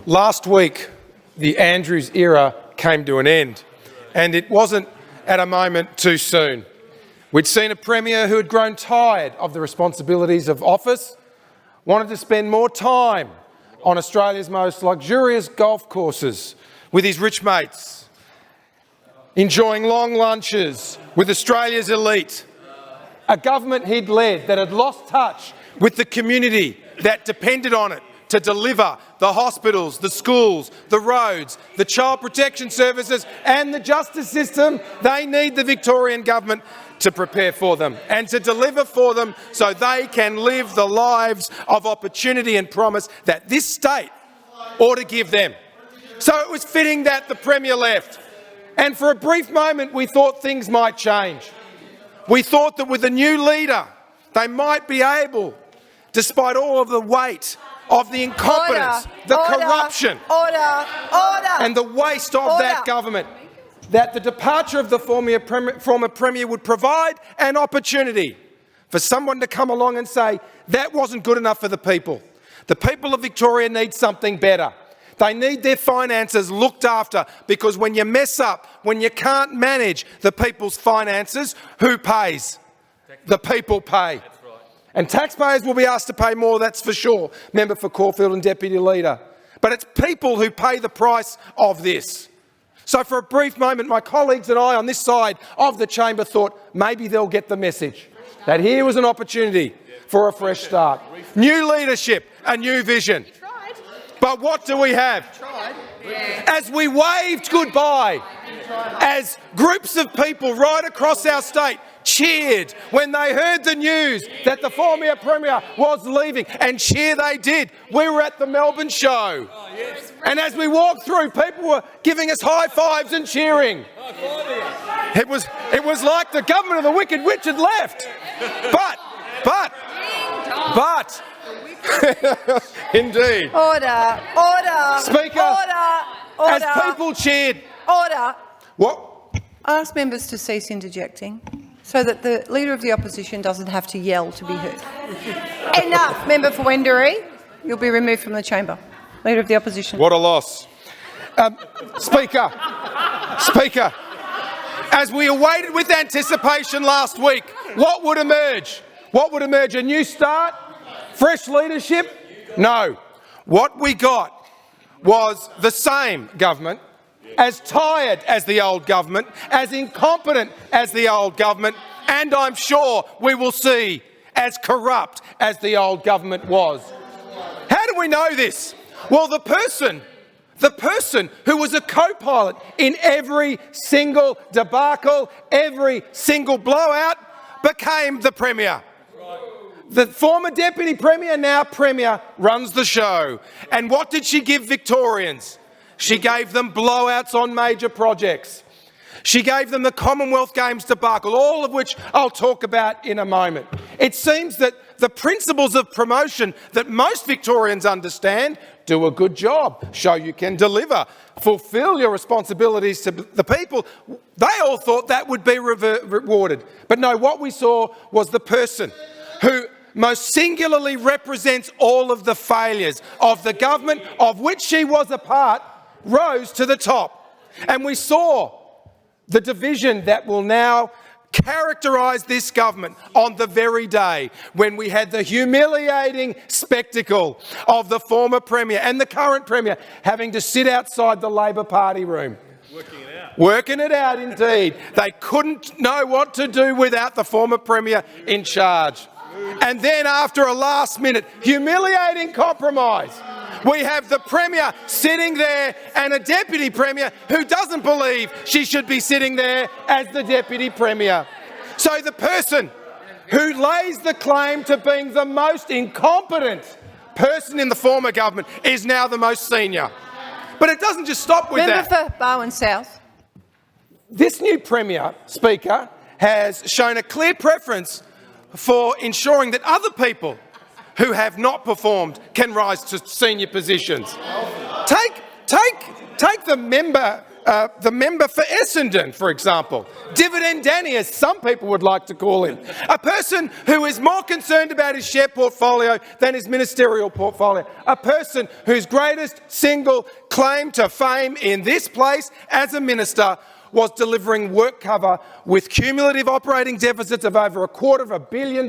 Last week, the Andrews era came to an end, and it wasn't at a moment too soon. We'd seen a Premier who had grown tired of the responsibilities of office, wanted to spend more time on Australia's most luxurious golf courses with his rich mates, enjoying long lunches with Australia's elite. A government he'd led that had lost touch with the community that depended on it to deliver the hospitals, the schools, the roads, the child protection services and the justice system they need the Victorian government to prepare for them and to deliver for them so they can live the lives of opportunity and promise that this state ought to give them. So it was fitting that the Premier left, and for a brief moment we thought things might change. We thought that with a new leader they might be able, despite all of the weight of the incompetence, corruption and the waste of that government, that the departure of the former Premier would provide an opportunity for someone to come along and say, that wasn't good enough for the people. The people of Victoria need something better. They need their finances looked after, because when you mess up, when you can't manage the people's finances, who pays? The people pay. And taxpayers will be asked to pay more, that's for sure, Member for Caulfield and Deputy Leader. But it's people who pay the price of this. So for a brief moment, my colleagues and I on this side of the chamber thought maybe they'll get the message, that here was an opportunity for a fresh start. New leadership, a new vision. But what do we have? As we waved goodbye, as groups of people right across our state cheered when they heard the news that the former Premier was leaving, and cheer they did. We were at the Melbourne show. And as we walked through, people were giving us high fives and cheering. It was like the government of the Wicked Witch had left. But, indeed. Order. Speaker, as people cheered. Order. What? I ask members to cease interjecting so that the Leader of the Opposition doesn't have to yell to be heard. Enough. Member for Wendouree, you'll be removed from the chamber. Leader of the Opposition. What a loss. Speaker, as we awaited with anticipation last week, what would emerge? What would emerge? A new start? Fresh leadership? No. What we got was the same government, as tired as the old government, as incompetent as the old government, and I'm sure we will see as corrupt as the old government was. How do we know this? Well, the person who was a co-pilot in every single debacle, every single blowout, became the Premier. The former Deputy Premier, now Premier, runs the show. And what did she give Victorians? She gave them blowouts on major projects. She gave them the Commonwealth Games debacle, all of which I'll talk about in a moment. It seems that the principles of promotion that most Victorians understand, do a good job, show you can deliver, fulfil your responsibilities to the people, they all thought that would be rewarded. But no, what we saw was the person who most singularly represents all of the failures of the government of which she was a part, rose to the top. And we saw the division that will now characterise this government on the very day when we had the humiliating spectacle of the former Premier and the current Premier having to sit outside the Labor Party room. Working it out, indeed. They couldn't know what to do without the former Premier in charge. And then after a last-minute humiliating compromise, we have the Premier sitting there and a Deputy Premier who doesn't believe she should be sitting there as the Deputy Premier. So the person who lays the claim to being the most incompetent person in the former government is now the most senior. But it doesn't just stop with that. Member for Barwon South. This new Premier, Speaker, has shown a clear preference for ensuring that other people who have not performed can rise to senior positions. Take the member the member for Essendon, for example. Dividend Danny, as some people would like to call him. A person who is more concerned about his share portfolio than his ministerial portfolio. A person whose greatest single claim to fame in this place as a minister was delivering work cover with cumulative operating deficits of over $250 million.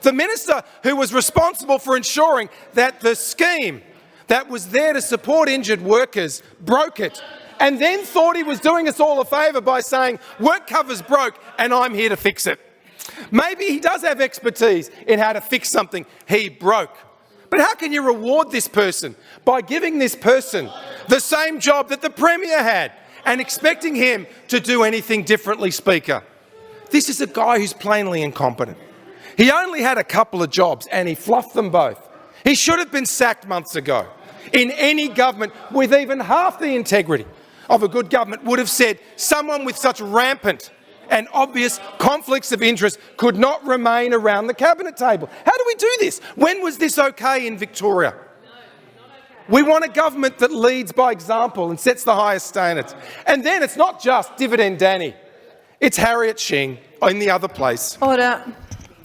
The minister who was responsible for ensuring that the scheme that was there to support injured workers broke it, and then thought he was doing us all a favour by saying, work cover's broke and I'm here to fix it. Maybe he does have expertise in how to fix something he broke. But how can you reward this person by giving this person the same job that the Premier had and expecting him to do anything differently, Speaker? This is a guy who's plainly incompetent. He only had a couple of jobs and he fluffed them both. He should have been sacked months ago. In any government with even half the integrity of a good government would have said someone with such rampant and obvious conflicts of interest could not remain around the cabinet table. How do we do this? When was this okay in Victoria? We want a government that leads by example and sets the highest standards. And then it's not just Dividend Danny, it's Harriet Shing in the other place. Order.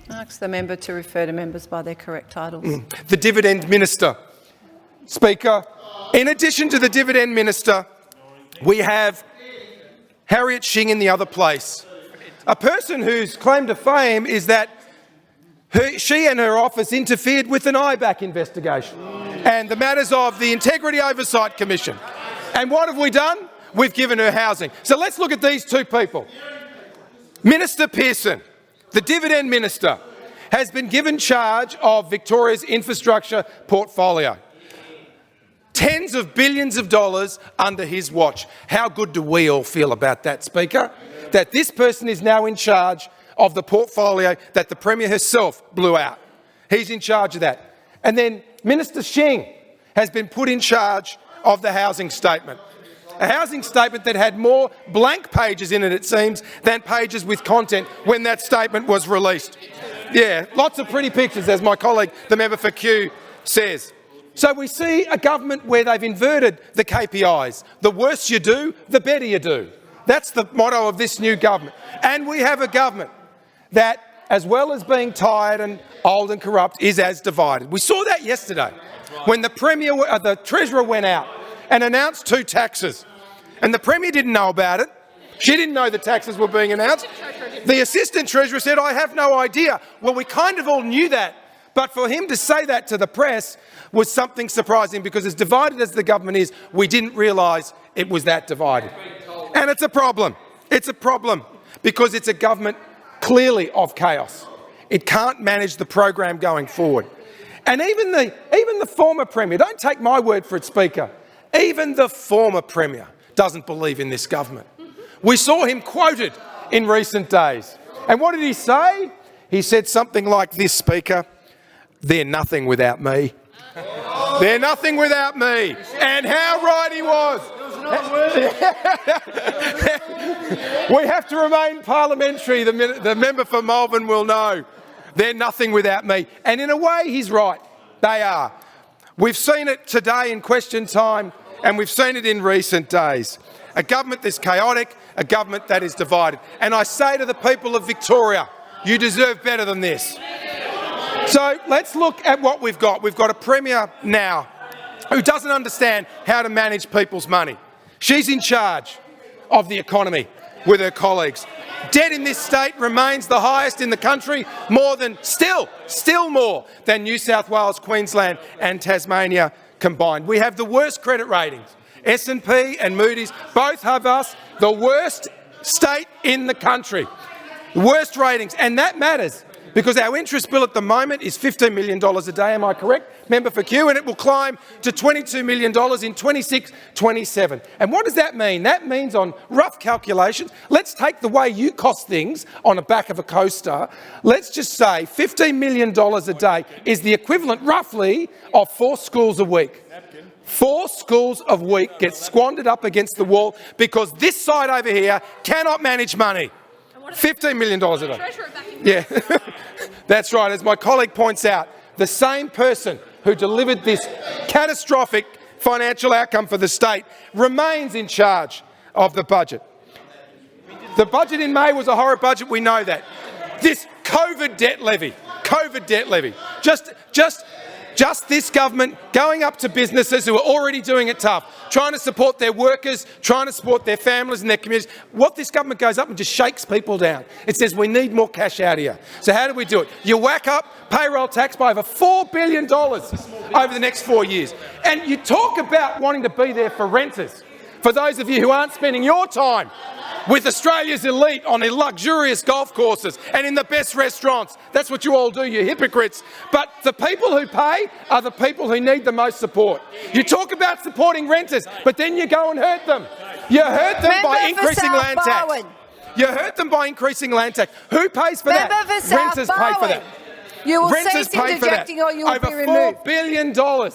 I ask the member to refer to members by their correct titles. The Dividend Minister. Speaker, in addition to the Dividend Minister, we have Harriet Shing in the other place. A person whose claim to fame is that she and her office interfered with an IBAC investigation and the matters of the Integrity Oversight Commission. And what have we done? We've given her housing. So let's look at these two people. Minister Pearson, the Dividend Minister, has been given charge of Victoria's infrastructure portfolio. Tens of billions of dollars under his watch. How good do we all feel about that, Speaker? That this person is now in charge of the portfolio that the Premier herself blew out. He's in charge of that. And then Minister Shing has been put in charge of the housing statement. A housing statement that had more blank pages in it, it seems, than pages with content when that statement was released. Yeah, lots of pretty pictures, as my colleague, the member for Kew, says. So we see a government where they've inverted the KPIs. The worse you do, the better you do. That's the motto of this new government. And we have a government that, as well as being tired and old and corrupt, is as divided. We saw that yesterday when the Treasurer went out and announced 2 taxes. And the Premier didn't know about it. She didn't know the taxes were being announced. The Assistant Treasurer said, I have no idea. Well, we kind of all knew that. But for him to say that to the press was something surprising, because as divided as the government is, we didn't realise it was that divided. And it's a problem. It's a problem because it's a government clearly of chaos. It can't manage the program going forward. And even the former Premier, don't take my word for it, Speaker, even the former Premier doesn't believe in this government. We saw him quoted in recent days. And what did he say? He said something like this, Speaker, "They're nothing without me." They're nothing without me. And how right he was. We have to remain parliamentary. The member for Malvern will know. They're nothing without me. And in a way, he's right. They are. We've seen it today in question time, and we've seen it in recent days. A government that's chaotic, a government that is divided. And I say to the people of Victoria, you deserve better than this. So let's look at what we've got. We've got a Premier now who doesn't understand how to manage people's money. She's in charge of the economy with her colleagues. Debt in this state remains the highest in the country, still more than New South Wales, Queensland and Tasmania combined. We have the worst credit ratings. S&P and Moody's both have us the worst state in the country. The worst ratings, and that matters because our interest bill at the moment is $15 million a day, am I correct, member for Kew, and it will climb to $22 million in 26-27. And what does that mean? That means, on rough calculations, let's take the way you cost things on the back of a coaster, let's just say $15 million a day is the equivalent, roughly, of 4 schools a week. 4 schools a week get squandered up against the wall because this side over here cannot manage money. $15 million a day. Yeah, that's right. As my colleague points out, the same person who delivered this catastrophic financial outcome for the state remains in charge of the budget. The budget in May was a horror budget, we know that. This COVID debt levy, just this government going up to businesses who are already doing it tough, trying to support their workers, trying to support their families and their communities. What this government goes up and just shakes people down. It says we need more cash out here. So how do we do it? You whack up payroll tax by over $4 billion over the next 4 years. And you talk about wanting to be there for renters. For those of you who aren't spending your time with Australia's elite on the luxurious golf courses and in the best restaurants. That's what you all do, you hypocrites. But the people who pay are the people who need the most support. You talk about supporting renters, but then you go and hurt them. You hurt them by increasing land tax. You hurt them by increasing land tax. Who pays for that? Renters pay for that. You will cease interjecting or you will be removed. Over $4 billion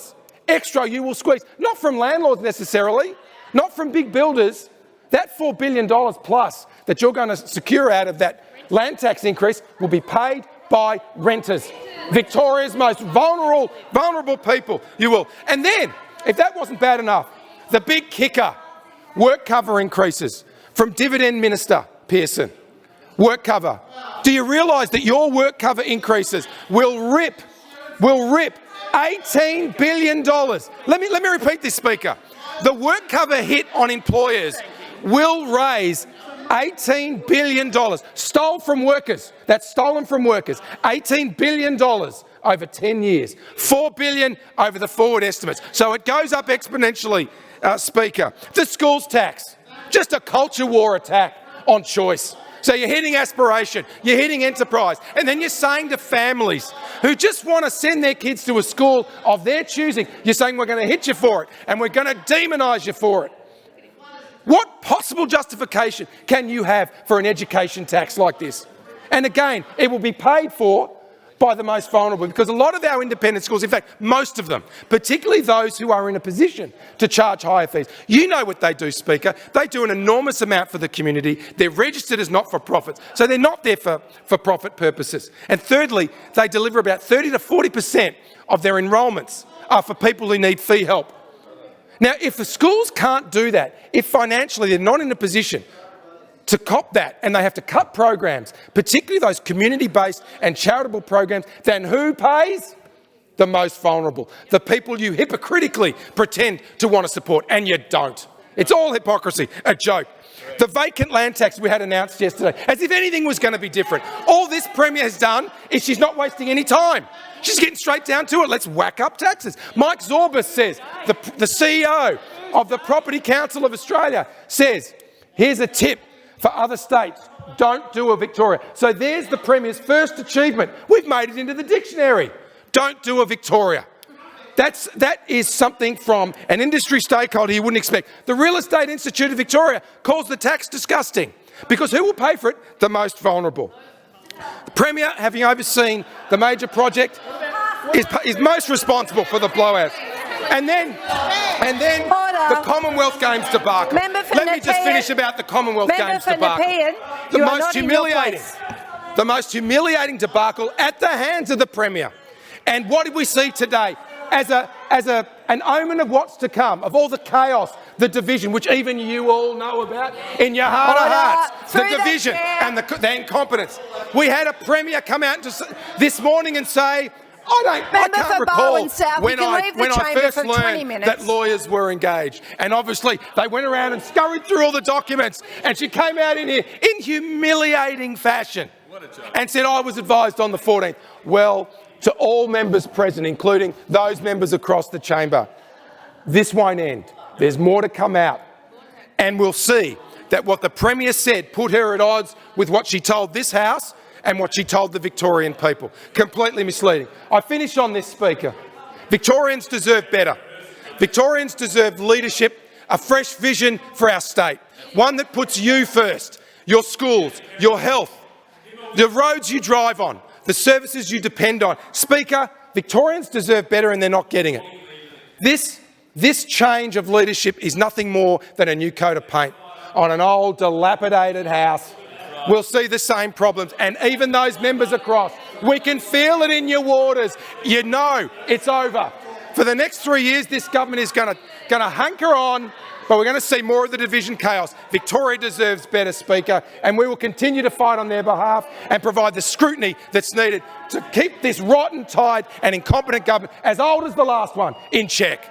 extra you will squeeze. Not from landlords necessarily, not from big builders. That $4 billion plus that you're going to secure out of that land tax increase will be paid by renters. Victoria's most vulnerable people, you will. And then, if that wasn't bad enough, the big kicker, work cover increases from Dividend Minister Pearson. Work cover. Do you realise that your work cover increases will rip $18 billion? Let me repeat this, Speaker. The work cover hit on employers will raise $18 billion, stole from workers. That's stolen from workers. $18 billion over 10 years. $4 billion over the forward estimates. So it goes up exponentially, Speaker. The schools tax, just a culture war attack on choice. So you're hitting aspiration, you're hitting enterprise, and then you're saying to families who just want to send their kids to a school of their choosing, you're saying we're going to hit you for it and we're going to demonise you for it. What possible justification can you have for an education tax like this? And again, it will be paid for by the most vulnerable, because a lot of our independent schools, in fact, most of them, particularly those who are in a position to charge higher fees, you know what they do, Speaker. They do an enormous amount for the community. They're registered as not-for-profits, so they're not there for profit purposes. And thirdly, they deliver about 30 to 40% of their enrolments are for people who need fee help. Now, if the schools can't do that, if financially they're not in a position to cop that and they have to cut programs, particularly those community-based and charitable programs, then who pays? The most vulnerable. The people you hypocritically pretend to want to support, and you don't. It's all hypocrisy, a joke. The vacant land tax we had announced yesterday, as if anything was going to be different. All this Premier has done is she's not wasting any time. She's getting straight down to it. Let's whack up taxes. Mike Zorbas says, the CEO of the Property Council of Australia says, here's a tip for other states, don't do a Victoria. So there's the Premier's first achievement. We've made it into the dictionary. Don't do a Victoria. That is something from an industry stakeholder you wouldn't expect. The Real Estate Institute of Victoria calls the tax disgusting, because who will pay for it? The most vulnerable. The Premier, having overseen the major project, is most responsible for the blowout. And then the Commonwealth Games debacle. Let me just finish about the Commonwealth Games debacle. The most humiliating debacle at the hands of the Premier. And what did we see today? As an omen of what's to come, of all the chaos, the division, which even you all know about in your heart of hearts, the division and the incompetence. We had a Premier come out this morning and say, I can't recall when I first learned that lawyers were engaged. And obviously they went around and scurried through all the documents, and she came out in here in humiliating fashion and said, I was advised on the 14th. Well, to all members present, including those members across the chamber, this won't end. There's more to come out. And we'll see that what the Premier said put her at odds with what she told this House and what she told the Victorian people. Completely misleading. I finish on this, Speaker. Victorians deserve better. Victorians deserve leadership, a fresh vision for our state, one that puts you first, your schools, your health, the roads you drive on, the services you depend on. Speaker, Victorians deserve better, and they're not getting it. This change of leadership is nothing more than a new coat of paint on an old, dilapidated house. We'll see the same problems, and even those members across, we can feel it in your waters. You know it's over. For the next 3 years, this government is going going to hunker on, but we're going to see more of the division chaos. Victoria deserves better, Speaker, and we will continue to fight on their behalf and provide the scrutiny that's needed to keep this rotten, tired and incompetent government, as old as the last one, in check.